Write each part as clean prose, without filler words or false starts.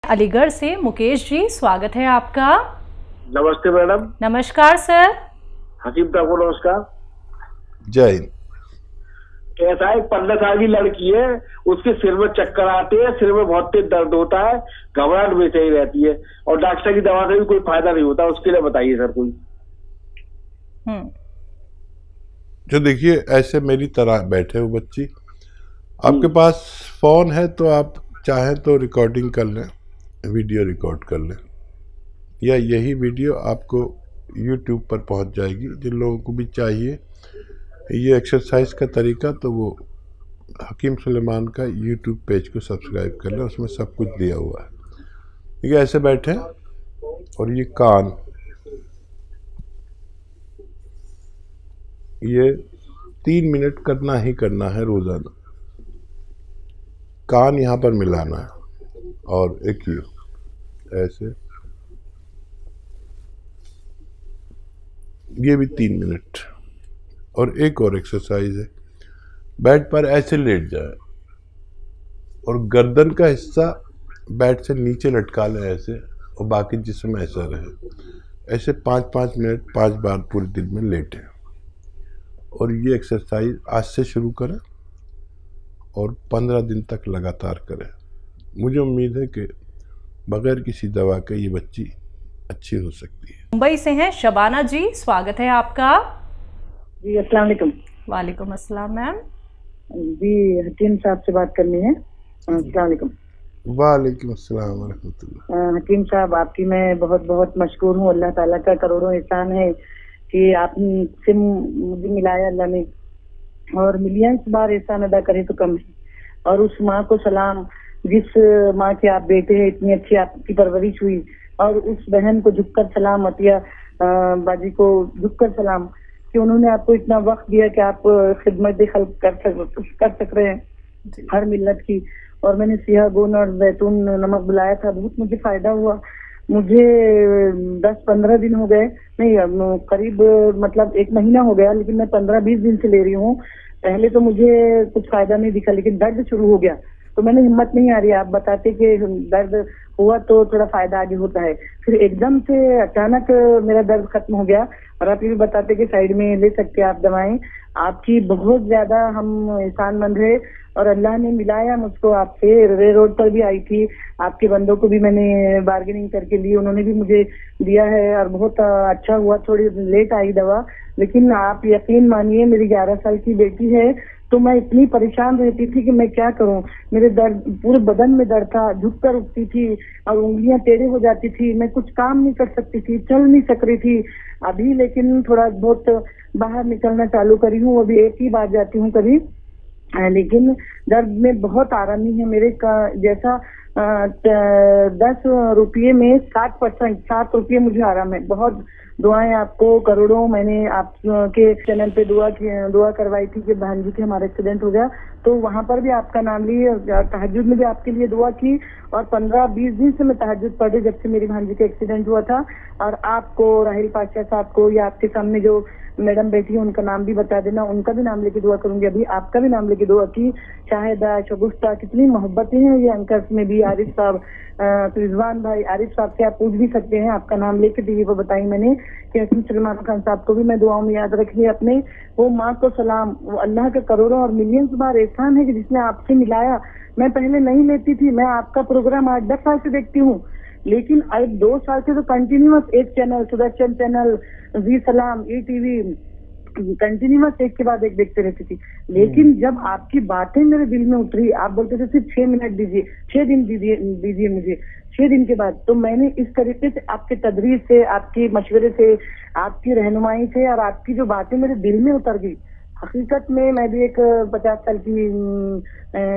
अलीगढ़ से मुकेश जी, स्वागत है आपका। नमस्ते मैडम। नमस्कार सर। हकीम साहब को नमस्कार। जय हिंद। ऐसा एक 15 साल की लड़की है, उसके सिर में चक्कर आते हैं, सिर में बहुत तेज दर्द होता है, घबराहट बेचैनी रहती है और डॉक्टर की दवा से भी कोई फायदा नहीं होता। उसके लिए बताइए सर कोई। जो देखिए, ऐसे मेरी तरह बैठे हो बच्ची, आपके पास फोन है तो आप चाहें तो रिकॉर्डिंग कर लें, वीडियो रिकॉर्ड कर लें, या यही वीडियो आपको YouTube पर पहुंच जाएगी। जिन लोगों को भी चाहिए ये एक्सरसाइज का तरीका, तो वो हकीम सुलेमान का YouTube पेज को सब्सक्राइब कर लें, उसमें सब कुछ दिया हुआ है। ठीक है, ऐसे बैठे और ये कान, ये 3 मिनट करना ही करना है रोजाना। कान यहाँ पर मिलाना है और एक ही ऐसे, ये भी 3 मिनट। और एक और एक्सरसाइज है, बेड पर ऐसे लेट जाए और गर्दन का हिस्सा बेड से नीचे लटका लें ऐसे, और बाकी जिस्म ऐसा रहे। ऐसे 5-5 मिनट 5 बार पूरे दिन में लेटें। और ये एक्सरसाइज आज से शुरू करें और 15 दिन तक लगातार करें। मुझे उम्मीद है कि बगैर किसी दवा के ये बच्ची अच्छी हो सकती है। मुंबई से हैं शबाना जी, स्वागत है आपका। जी अस्सलाम वालेकुम। वालेकुम अस्सलाम मैम। जी हकीम साहब से बात करनी है। अस्सलाम वालेकुम। वालेकुम अस्सलाम व रहमतुल्लाह। हकीम साहब, आपकी मैं बहुत बहुत मशकूर हूँ। अल्लाह ताला का करोड़ों एहसान है कि आपसे मुझे मिलाया अल्लाह ने, और मिलियन बार एहसान अदा करे तो कम है। और उस माँ को सलाम जिस माँ के आप बेटे हैं, इतनी अच्छी आपकी परवरिश हुई, और उस बहन को झुककर सलाम, अतिया बाजी को झुककर सलाम कि उन्होंने आपको इतना वक्त दिया कि आप खिदमत खल्क कर सक रहे हैं हर मिल्लत की। और मैंने सिया गोन और जैतून नमक बुलाया था, बहुत मुझे फायदा हुआ। मुझे 10-15 दिन हो गए, नहीं करीब मतलब 1 महीना हो गया, लेकिन मैं 15-20 दिन से ले रही हूँ। पहले तो मुझे कुछ फायदा नहीं दिखा, लेकिन दर्द शुरू हो गया तो मैंने हिम्मत नहीं आ रही। आप बताते कि दर्द हुआ तो थोड़ा फायदा आगे होता है, फिर एकदम से अचानक मेरा दर्द खत्म हो गया। और आप ये भी बताते कि साइड में ले सकते हैं आप दवाएं। आपकी बहुत ज्यादा हम एहसानमंद है, और अल्लाह ने मिलाया मुझको आपसे। रे रोड पर भी आई थी, आपके बंदों को भी मैंने बार्गेनिंग करके ली, उन्होंने भी मुझे दिया है और बहुत अच्छा हुआ। थोड़ी लेट आई दवा, लेकिन आप यकीन मानिए मेरी 11 साल की बेटी है, तो मैं इतनी परेशान रहती थी कि मैं क्या करूं। मेरे दर्द, पूरे बदन में दर्द था, झुक कर उठती थी और उंगलियां टेढ़े हो जाती थी, मैं कुछ काम नहीं कर सकती थी, चल नहीं सक रही थी। अभी लेकिन थोड़ा बहुत बाहर निकलना चालू करी हूँ, अभी 1 ही बार जाती हूँ कभी, लेकिन दर्द में बहुत आरामी है मेरे का। जैसा 10 रुपये में 60%, 7 रुपये मुझे आराम है। बहुत दुआएं आपको करोड़ों। मैंने आपके चैनल पे दुआ करवाई थी कि बहन जी के हमारा एक्सीडेंट हो गया, तो वहां पर भी आपका नाम लिए, तहज्जुद में भी आपके लिए दुआ की, और 15-20 दिन से मैं तहज्जुद पढ़ी जब से मेरी भांजी का एक्सीडेंट हुआ था। और आपको, राहिल पाशा साहब को, या आपके सामने जो मैडम बैठी है उनका नाम भी बता देना, उनका भी नाम लेके दुआ करूंगी। अभी आपका भी नाम लेके दुआ की। शाहिदा, शगुफ्ता, कितनी मोहब्बतें हैं ये अंकर्स में भी। आरिफ साहब, रिजवान भाई, आरिफ साहब से आप पूछ भी सकते हैं, आपका नाम लेके टीवी पर बताई मैंने कि हकीम सलमान खान साहब को भी मैं दुआओं में याद रखिए अपने। वो माँ को सलाम, वो अल्लाह का करोड़ों और मिलियंस बार एहसान है कि जिसने आपसे मिलाया। मैं पहले नहीं लेती थी, मैं आपका प्रोग्राम 8-10 साल से देखती हूँ, लेकिन अब 2 साल से तो कंटिन्यूअस एक चैनल, सुदर्शन चैनल, जी सलाम, ईटीवी, कंटिन्यूअस एक के बाद एक देखते रहती थी। लेकिन जब आपकी बातें मेरे दिल में उतरी, आप बोलते थे सिर्फ 6 मिनट दीजिए, 6 दिन दीजिए मुझे, 6 दिन के बाद, तो मैंने इस तरीके से आपके तदरीस से, आपके मशवरे से, आपकी रहनुमाई से, और आपकी जो बातें मेरे दिल में उतर गई। हकीकत में मैं भी एक 50 साल की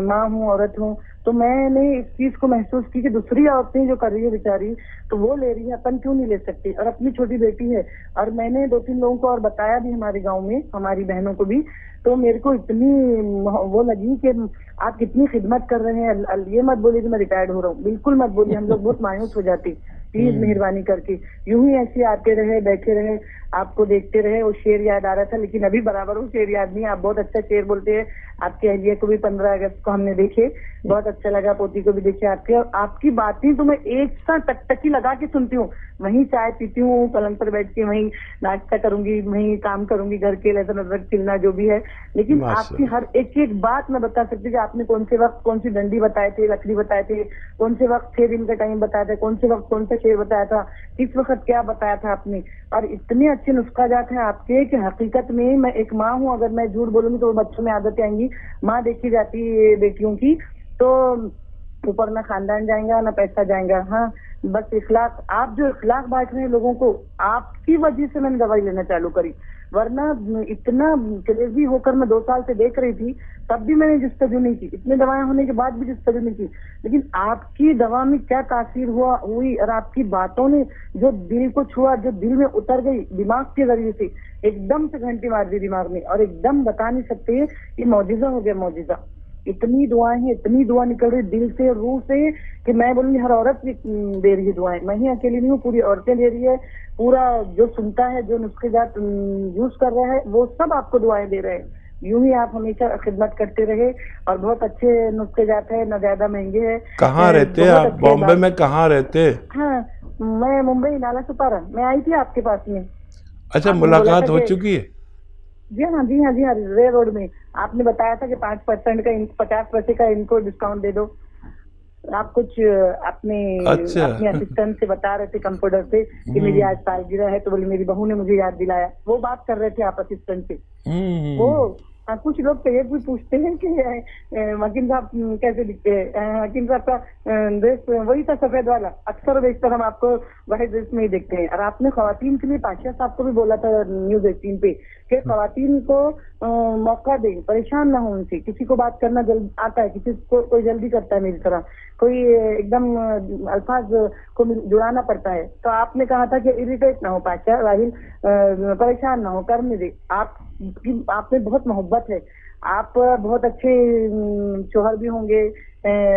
माँ हूँ, औरत हूँ, तो मैंने इस चीज को महसूस की कि दूसरी औरतें जो कर रही है बेचारी, तो वो ले रही है, अपन क्यों नहीं ले सकती। और अपनी छोटी बेटी है, और मैंने 2-3 लोगों को और बताया भी हमारे गांव में, हमारी बहनों को भी, तो मेरे को इतनी वो लगी कि आप कितनी खिदमत कर रहे हैं। ये मत बोलिए कि मैं रिटायर्ड हो रहा हूँ, बिल्कुल मत बोलिए, हम लोग बहुत मायूस हो जाती प्लीज मेहरबानी करके। यूं ही ऐसे आते रहे, बैठे रहे, आपको देखते रहे। वो शेर याद आ रहा था, लेकिन अभी बराबर वो शेर याद नहीं। आप बहुत अच्छा शेर बोलते हैं। आपके अहलिया को भी 15 अगस्त को हमने देखे, बहुत अच्छा लगा। पोती को भी देखे आपके। और आपकी बातें तो मैं एक साथ टकटकी लगा के सुनती हूँ। वहीं चाय पीती हूँ, पलंग पर बैठ के वहीं नाश्ता करूंगी, वहीं काम करूंगी, घर के लहसुन अदरक छिलना जो भी है। लेकिन आपकी हर एक एक बात मैं बता सकती हूँ कि आपने कौन से वक्त कौन सी डंडी बताए थे, लकड़ी बताए थे, कौन से वक्त 6 दिन का टाइम बताया था, कौन से वक्त कौन सा शेर बताया था, किस वक्त क्या बताया था आपने। और इतने अच्छे नुस्खा जात है आपके कि हकीकत में मैं एक माँ हूँ, अगर मैं झूठ बोलूंगी तो बच्चों में आदतें आएंगी। माँ देखी जाती है बेटियों की, तो ऊपर ना खानदान जाएगा ना पैसा जाएगा। हाँ, बस इखलाक। आप जो इखलाक बांट रहे हैं लोगों को, आपकी वजह से मैंने दवाई लेना चालू करी। वरना इतना क्रेजी होकर मैं 2 साल से देख रही थी, तब भी मैंने जिस्तजू नहीं की। इतने दवाएं होने के बाद भी जिस्तजू नहीं की। लेकिन आपकी दवा में क्या तासीर हुई और आपकी बातों ने जो दिल को छुआ, जो दिल में उतर गई दिमाग के जरिए से, एकदम से घंटी मार दी दिमाग में। और एकदम बता नहीं सकते, ये मौजिजा हो गया, मौजिजा। इतनी दुआएं हैं, इतनी दुआ निकल रही दिल से, रूह से, कि मैं बोलूंगी हर औरत भी दे रही है दुआएं। मैं ही अकेली नहीं हूँ, पूरी औरतें दे रही है। पूरा जो सुनता है, जो नुस्खे जात यूज कर रहा है, वो सब आपको दुआएं दे रहे हैं। यूं ही आप हमेशा खिदमत करते रहे। और बहुत अच्छे नुस्खे जाते हैं, न ज्यादा महंगे है। कहाँ रहते हैं आप? बॉम्बे में कहाँ रहते? हाँ, मैं मुंबई नाला सुपारा। मैं आई थी आपके पास में। अच्छा, मुलाकात हो चुकी है? जी हाँ, जी हाँ, जी हाँ, रे रोड में। आपने बताया था कि 5% का 50% का इनको डिस्काउंट दे दो। आप कुछ अपने असिस्टेंट से बता रहे थे, कंप्यूटर से, कि मेरी आज सालगिरह है, तो बोले मेरी बहू ने मुझे याद दिलाया। वो बात कर रहे थे आप असिस्टेंट से। वो कुछ लोग तो ये भी पूछते हैं कि हकीम साहब कैसे दिखते हैं। हकीम साहब का ड्रेस वही था, सफेद वाला। अक्सर बेशतर हम आपको वही ड्रेस में ही देखते हैं। और आपने खवातीन के लिए पाशिया साहब को भी बोला था न्यूज 18 पे कि खवातीन को मौका दें, परेशान ना हो उनसे। किसी को बात करना जल्द आता है, किसी को कोई जल्दी करता है मेरी तरह, कोई एकदम अल्फाज को जुड़ाना पड़ता है। तो आपने कहा था कि इरिटेट ना हो पाशिया राहिल, परेशान ना हो, करने दे। आप में बहुत मोहब्बत है। आप बहुत अच्छे शोहर भी होंगे,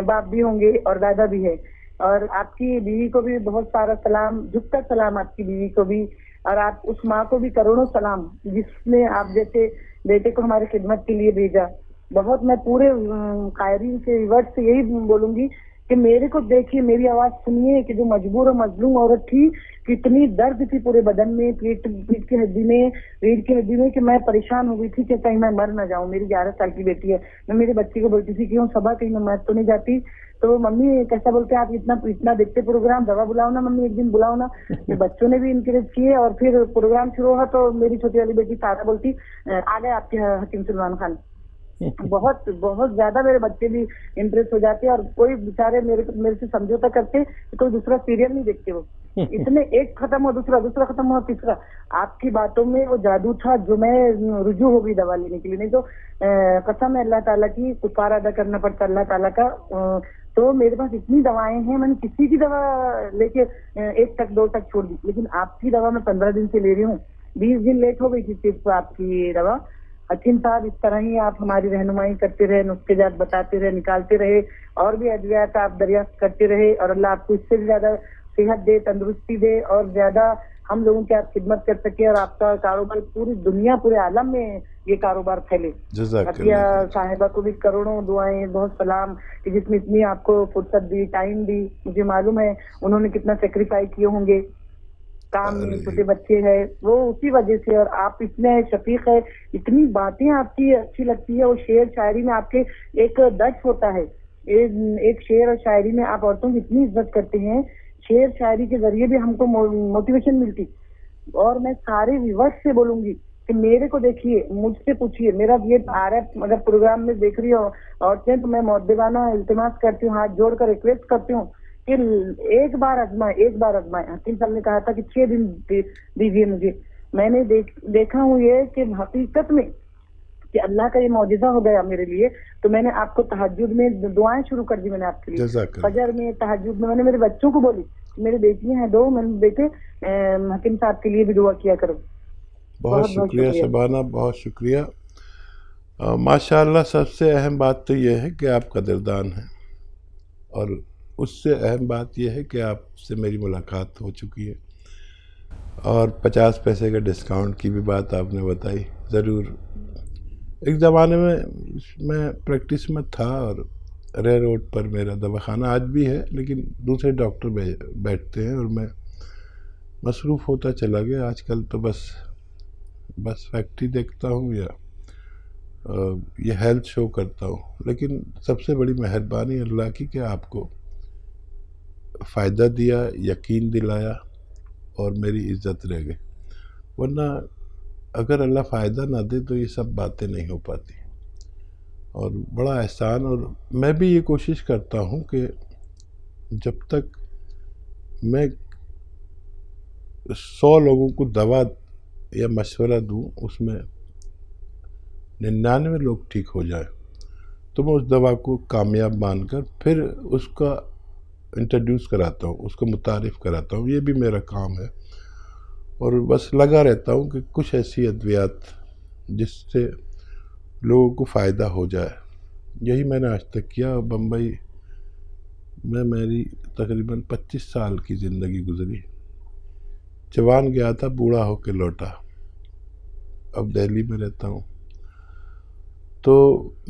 बाप भी होंगे और दादा भी है। और आपकी बीवी को भी बहुत सारा सलाम, झुककर सलाम आपकी बीवी को भी। और आप उस माँ को भी करोड़ों सलाम, जिसने आप जैसे बेटे को हमारी खिदमत के लिए भेजा। बहुत मैं पूरे कायरीन से रिवर्स से यही बोलूंगी कि मेरे को देखिए, मेरी आवाज सुनिए कि जो मजबूर और मजलूम औरत थी, कितनी दर्द थी पूरे बदन में, पीठ की हड्डी में, रीढ़ की हड्डी में, कि मैं परेशान हो गई थी कि कहीं मैं मर ना जाऊं। मेरी 11 साल की बेटी है। मैं मेरे बच्चे को बोलती थी कि सबा कहीं मैं मर तो नहीं जाती। तो मम्मी कैसा बोलते हैं, आप इतना देखते प्रोग्राम, दवा बुलाओ ना मम्मी, एक दिन बुलाओ ना। बच्चों ने भी इनकरेज किए। और फिर प्रोग्राम शुरू हुआ तो मेरी छोटी वाली बेटी सारा बोलती, आ गए आपके हकीम सलमान खान। बहुत बहुत ज्यादा मेरे बच्चे भी इम्प्रेस हो जाते हैं। और कोई बेचारे मेरे से समझौता करते, कोई दूसरा सीरियल नहीं देखते वो। इतने एक खत्म हो, दूसरा खत्म हो, तीसरा। आपकी बातों में वो जादू था जो मैं रुजू हो गई दवा लेने के लिए। नहीं तो कसम है अल्लाह ताला की, पुकार अदा करना पड़ता अल्लाह ताला का। तो मेरे पास इतनी दवाएं हैं, मैंने किसी की दवा लेके 1 तक 2 तक छोड़ दी। लेकिन आपकी दवा मैं 15 दिन से ले रही हूँ। 20 दिन लेट हो गई थी सिर्फ आपकी दवा। हकीम साहब, इस तरह ही आप हमारी रहनुमाई करते रहे, नुस्खे जात बताते रहे, निकालते रहे, और भी अद्वियात आप दरियाफ्त करते रहे। और अल्लाह आपको इससे भी ज्यादा सेहत दे, तंदुरुस्ती दे, और ज्यादा हम लोगों की आप खिदमत कर सके, और आपका कारोबार पूरी दुनिया, पूरे आलम में ये कारोबार फैले। अतिया साहिबा को भी करोड़ों दुआएं, बहुत सलाम, कि जिसने इतनी आपको फुर्सत दी, टाइम दी। मुझे मालूम है उन्होंने कितना सेक्रीफाइस किए होंगे, काम में छोटे बच्चे हैं, वो उसी वजह से। और आप इतने शफीक है, इतनी बातें आपकी अच्छी लगती है। वो शेर शायरी में आपके एक दर्ज होता है, एक शेर और शायरी में आप औरतों की इतनी इज्जत करते हैं। शेर शायरी के जरिए भी हमको मोटिवेशन मिलती। और मैं सारे व्यूअर्स से बोलूंगी कि मेरे को देखिए, मुझसे पूछिए, मेरा ये आ रहा है, अगर प्रोग्राम में देख रही हो औरतें, तो मैं मुअद्दिबाना इल्तिमास करती हूँ, हाथ जोड़कर रिक्वेस्ट करती हूँ कि एक बार आजमाए। हकीम साहब ने कहा था कि 6 दिन दीजिए मुझे। मैंने देखा हूँ ये कि हकीकत में कि अल्लाह का ये मौजिजा हो गया मेरे लिए। तो मैंने आपको तहज्जुद में दुआएं शुरू कर दी मैंने आपके लिए, फजर में, तहज्जुद में। मैंने मेरे बच्चों को बोली, मेरे बेटियां हैं 2, मैंने बेटे हकीम साहब के लिए भी दुआ किया करो। बहुत शुक्रिया शबाना, बहुत शुक्रिया। माशाअल्लाह, सबसे अहम बात तो यह है कि आप कदरदान हैं, और उससे अहम बात यह है कि आपसे मेरी मुलाकात हो चुकी है और 50 पैसे का डिस्काउंट की भी बात आपने बताई। ज़रूर, एक ज़माने में मैं प्रैक्टिस में था और रे रोड पर मेरा दवाखाना आज भी है, लेकिन दूसरे डॉक्टर बैठते हैं और मैं मसरूफ़ होता चला गया। आजकल तो बस फैक्ट्री देखता हूँ या ये हेल्थ शो करता हूँ। लेकिन सबसे बड़ी मेहरबानी अल्लाह की कि आपको फ़ायदा दिया, यकीन दिलाया और मेरी इज़्ज़त रह गई। वरना अगर अल्लाह फ़ायदा ना दे तो ये सब बातें नहीं हो पाती। और बड़ा एहसान, और मैं भी ये कोशिश करता हूँ कि जब तक मैं 100 लोगों को दवा या मशवरा दूँ, उसमें 99 लोग ठीक हो जाए तो मैं उस दवा को कामयाब मानकर फिर उसका इंट्रोड्यूस कराता हूँ, उसको मुतारिफ़ कराता हूँ। ये भी मेरा काम है और बस लगा रहता हूँ कि कुछ ऐसी अद्वियात जिससे लोगों को फ़ायदा हो जाए। यही मैंने आज तक किया। बम्बई में मेरी तकरीबन 25 साल की ज़िंदगी गुजरी। जवान गया था, बूढ़ा होकर लौटा। अब दिल्ली में रहता हूँ। तो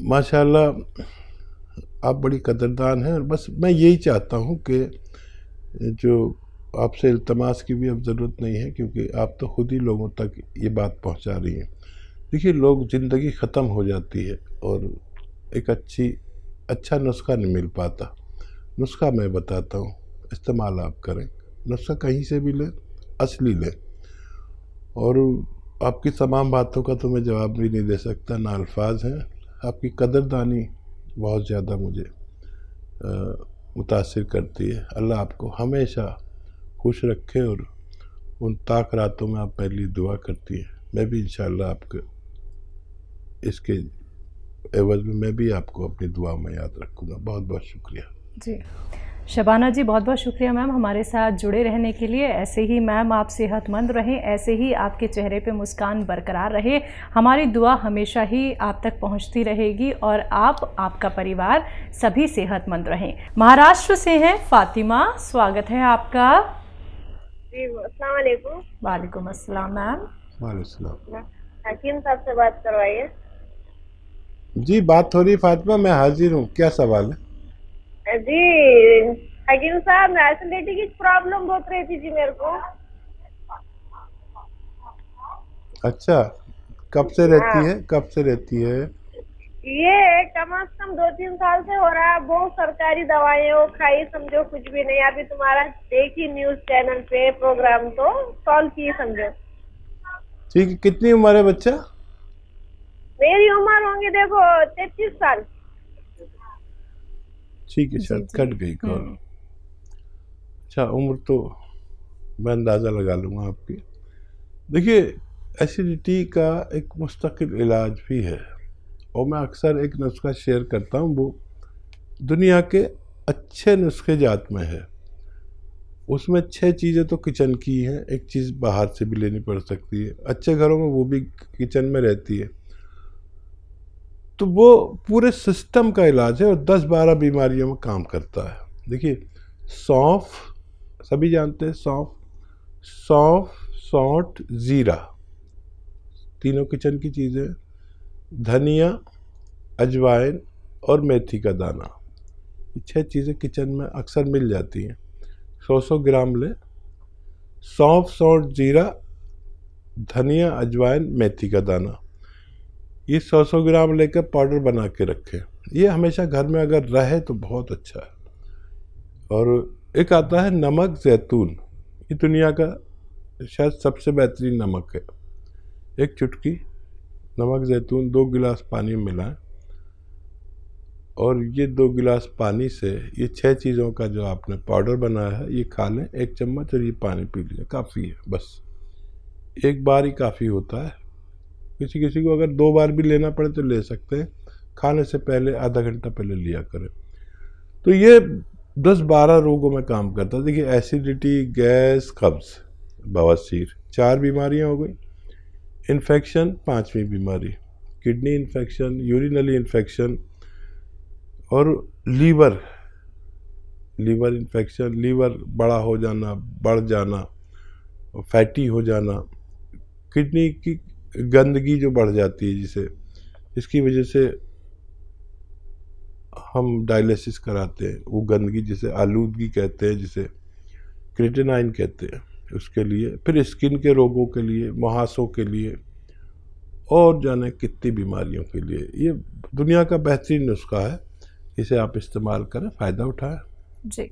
माशाल्लाह आप बड़ी कदरदान हैं और बस मैं यही चाहता हूँ कि जो आपसे इल्तमास की भी अब ज़रूरत नहीं है, क्योंकि आप तो खुद ही लोगों तक ये बात पहुँचा रही हैं। देखिए, लोग ज़िंदगी ख़त्म हो जाती है और एक अच्छा नुस्खा नहीं मिल पाता। नुस्खा मैं बताता हूँ, इस्तेमाल आप करें। नुस्खा कहीं से भी लें, असली लें। और आपकी तमाम बातों का तो मैं जवाब भी नहीं दे सकता, ना अल्फाज हैं। आपकी कदरदानी बहुत ज़्यादा मुझे मुतासिर करती है। अल्लाह आपको हमेशा खुश रखे और उन ताक रातों में आप मेरे लिए दुआ करती हैं। मैं भी इंशाअल्लाह आपके इसके एवज़ में मैं भी आपको अपनी दुआ में याद रखूँगा। बहुत बहुत शुक्रिया जी। शबाना जी, बहुत बहुत शुक्रिया मैम हमारे साथ जुड़े रहने के लिए। ऐसे ही मैम आप सेहतमंद रहें, ऐसे ही आपके चेहरे पे मुस्कान बरकरार रहे। हमारी दुआ हमेशा ही आप तक पहुंचती रहेगी और आपका परिवार सभी सेहतमंद रहें। महाराष्ट्र से हैं फातिमा, स्वागत है आपका। जी, अस्सलाम वालेकुम। वालेकुम अस्सलाम मैम। वालेकुम। हकीम साहब से बात करवाइए। जी, बात हो रही फातिमा, मैं हाजिर हूँ। क्या सवाल है? जी हकीम साहब, एसिडिटी की प्रॉब्लम बहुत रहती थी मेरे को। अच्छा, कब से रहती है? कब से रहती है? ये कम से कम 2-3 साल से हो रहा है। बहुत सरकारी दवाएं वो खाई, समझो कुछ भी नहीं। अभी तुम्हारा देखी न्यूज चैनल पे प्रोग्राम तो सॉल्व की, समझो। ठीक है, कितनी उम्र है बच्चा? मेरी उम्र होंगी देखो 33 साल। ठीक है, शायद कट गई कॉल। अच्छा, उम्र तो मैं अंदाज़ा लगा लूँगा आपकी। देखिए, एसिडिटी का एक मुस्तकिल इलाज भी है और मैं अक्सर एक नुस्खा शेयर करता हूँ। वो दुनिया के अच्छे नुस्खे जात में है। उसमें 6 चीज़ें तो किचन की हैं, एक चीज़ बाहर से भी लेनी पड़ सकती है। अच्छे घरों में वो भी किचन में रहती है। तो वो पूरे सिस्टम का इलाज है और 10-12 बीमारियों में काम करता है। देखिए, सौंफ, सभी जानते हैं सौंफ, सौंठ, ज़ीरा, तीनों किचन की चीज़ें। धनिया, अजवाइन और मेथी का दाना, ये 6 चीज़ें किचन में अक्सर मिल जाती हैं। 100 ग्राम ले। सौंफ, ज़ीरा, धनिया, अजवाइन, मेथी का दाना, ये 100 ग्राम लेकर पाउडर बना के रखें। ये हमेशा घर में अगर रहे तो बहुत अच्छा है। और एक आता है नमक ज़ैतून, ये दुनिया का शायद सबसे बेहतरीन नमक है। एक चुटकी नमक ज़ैतून 2 गिलास पानी में मिलाएं और ये 2 गिलास पानी से ये 6 चीज़ों का जो आपने पाउडर बनाया है ये खा लें, 1 चम्मच, और ये पानी पी लें। काफ़ी है, बस एक बार ही काफ़ी होता है। किसी किसी को अगर 2 बार भी लेना पड़े तो ले सकते हैं। खाने से पहले आधा घंटा पहले लिया करें। तो ये 10-12 रोगों में काम करता है। देखिए, एसिडिटी, गैस, कब्ज़, बवासीर, 4 बीमारियां हो गई। इन्फेक्शन 5वीं बीमारी, किडनी इन्फेक्शन, यूरिनरी इन्फेक्शन और लीवर लीवर इन्फेक्शन, लीवर बड़ा हो जाना, बढ़ जाना, फैटी हो जाना, किडनी की गंदगी जो बढ़ जाती है इसकी वजह से हम डायलिसिस कराते हैं। वो गंदगी जिसे आलूदगी कहते हैं, जिसे क्रिएटिनाइन कहते हैं, उसके लिए। फिर स्किन के रोगों के लिए, मुहासों के लिए, और जाने कितनी बीमारियों के लिए ये दुनिया का बेहतरीन नुस्खा है। इसे आप इस्तेमाल करें, फ़ायदा उठाएं। जी।